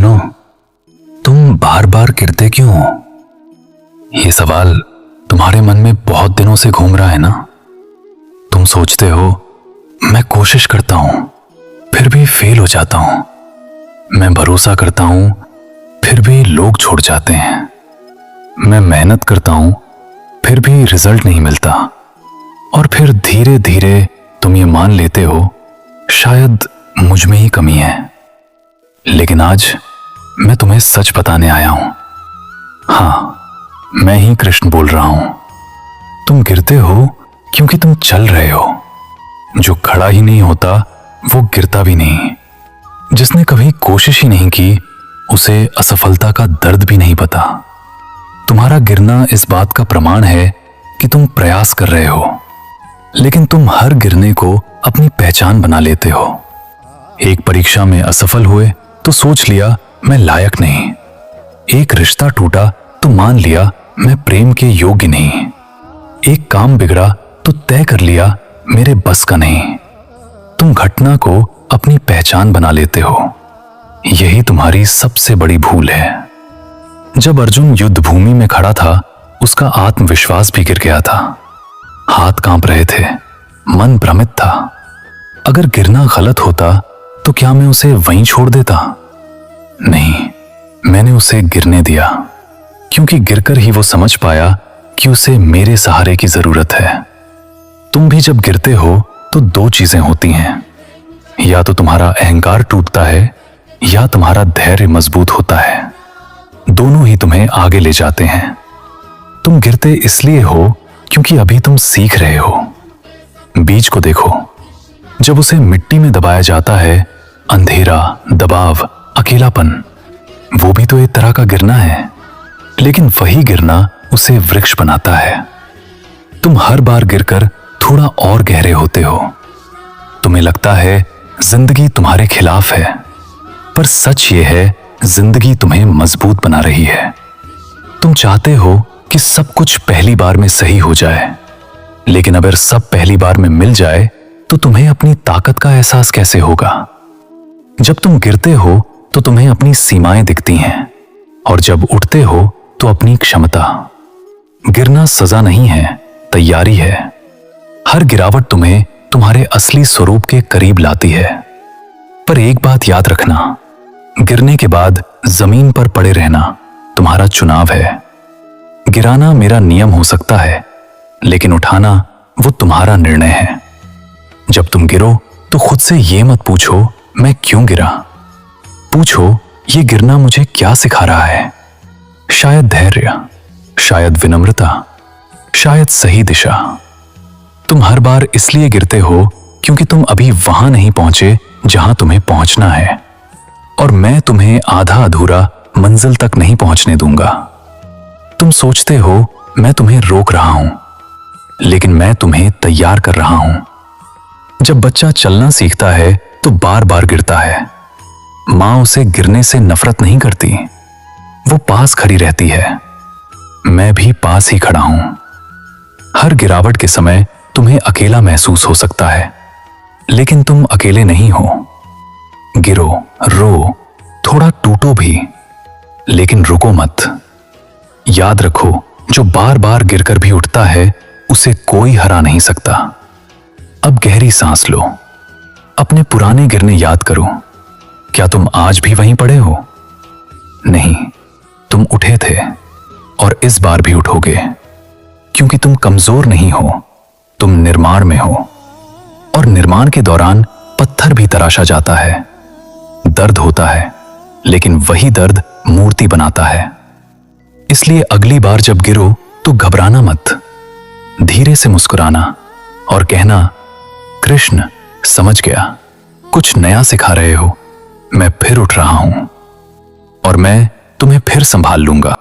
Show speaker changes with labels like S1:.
S1: सुनो, तुम बार बार गिरते क्यों हो? ये सवाल तुम्हारे मन में बहुत दिनों से घूम रहा है ना? तुम सोचते हो मैं कोशिश करता हूं फिर भी फेल हो जाता हूं, मैं भरोसा करता हूं फिर भी लोग छोड़ जाते हैं, मैं मेहनत करता हूं फिर भी रिजल्ट नहीं मिलता, और फिर धीरे धीरे तुम ये मान लेते हो शायद मुझ में ही कमी है। लेकिन आज मैं तुम्हें सच बताने आया हूं। हाँ, मैं ही कृष्ण बोल रहा हूं। तुम गिरते हो क्योंकि तुम चल रहे हो। जो खड़ा ही नहीं होता वो गिरता भी नहीं। जिसने कभी कोशिश ही नहीं की उसे असफलता का दर्द भी नहीं पता। तुम्हारा गिरना इस बात का प्रमाण है कि तुम प्रयास कर रहे हो, लेकिन तुम हर गिरने को अपनी पहचान बना लेते हो। एक परीक्षा में असफल हुए तो सोच लिया मैं लायक नहीं। एक रिश्ता टूटा तो मान लिया मैं प्रेम के योग्य नहीं। एक काम बिगड़ा तो तय कर लिया मेरे बस का नहीं। तुम घटना को अपनी पहचान बना लेते हो। यही तुम्हारी सबसे बड़ी भूल है। जब अर्जुन युद्ध भूमि में खड़ा था उसका आत्मविश्वास भी गिर गया था। हाथ कांप रहे थे, मन भ्रमित था। अगर गिरना गलत होता तो क्या मैं उसे वहीं छोड़ देता? नहीं, मैंने उसे गिरने दिया, क्योंकि गिरकर ही वो समझ पाया कि उसे मेरे सहारे की जरूरत है। तुम भी जब गिरते हो तो दो चीजें होती हैं, या तो तुम्हारा अहंकार टूटता है या तुम्हारा धैर्य मजबूत होता है। दोनों ही तुम्हें आगे ले जाते हैं। तुम गिरते इसलिए हो क्योंकि अभी तुम सीख रहे हो। बीज को देखो, जब उसे मिट्टी में दबाया जाता है, अंधेरा, दबाव, अकेलापन, वो भी तो एक तरह का गिरना है। लेकिन वही गिरना उसे वृक्ष बनाता है। तुम हर बार गिरकर थोड़ा और गहरे होते हो। तुम्हें लगता है जिंदगी तुम्हारे खिलाफ है, पर सच ये है जिंदगी तुम्हें मजबूत बना रही है। तुम चाहते हो कि सब कुछ पहली बार में सही हो जाए, लेकिन अगर सब पहली बार में मिल जाए तो तुम्हें अपनी ताकत का एहसास कैसे होगा? जब तुम गिरते हो तो तुम्हें अपनी सीमाएं दिखती हैं, और जब उठते हो तो अपनी क्षमता। गिरना सजा नहीं है, तैयारी है। हर गिरावट तुम्हें तुम्हारे असली स्वरूप के करीब लाती है। पर एक बात याद रखना, गिरने के बाद जमीन पर पड़े रहना तुम्हारा चुनाव है। गिराना मेरा नियम हो सकता है, लेकिन उठाना वो तुम्हारा निर्णय है। जब तुम गिरो तो खुद से ये मत पूछो मैं क्यों गिरा। पूछो ये गिरना मुझे क्या सिखा रहा है। शायद धैर्य, शायद विनम्रता, शायद सही दिशा। तुम हर बार इसलिए गिरते हो क्योंकि तुम अभी वहां नहीं पहुंचे जहां तुम्हें पहुंचना है, और मैं तुम्हें आधा अधूरा मंजिल तक नहीं पहुंचने दूंगा। तुम सोचते हो मैं तुम्हें रोक रहा हूं, लेकिन मैं तुम्हें तैयार कर रहा हूं। जब बच्चा चलना सीखता है तो बार बार गिरता है। मां उसे गिरने से नफरत नहीं करती, वो पास खड़ी रहती है। मैं भी पास ही खड़ा हूं। हर गिरावट के समय तुम्हें अकेला महसूस हो सकता है, लेकिन तुम अकेले नहीं हो। गिरो, रो, थोड़ा टूटो भी, लेकिन रुको मत। याद रखो, जो बार बार गिरकर भी उठता है उसे कोई हरा नहीं सकता। अब गहरी सांस लो, अपने पुराने गिरने याद करो। क्या तुम आज भी वहीं पड़े हो? नहीं, तुम उठे थे, और इस बार भी उठोगे, क्योंकि तुम कमजोर नहीं हो, तुम निर्माण में हो। और निर्माण के दौरान पत्थर भी तराशा जाता है, दर्द होता है, लेकिन वही दर्द मूर्ति बनाता है। इसलिए अगली बार जब गिरो तो घबराना मत, धीरे से मुस्कुराना और कहना, कृष्ण समझ गया, कुछ नया सिखा रहे हो, मैं फिर उठ रहा हूं, और मैं तुम्हें फिर संभाल लूंगा।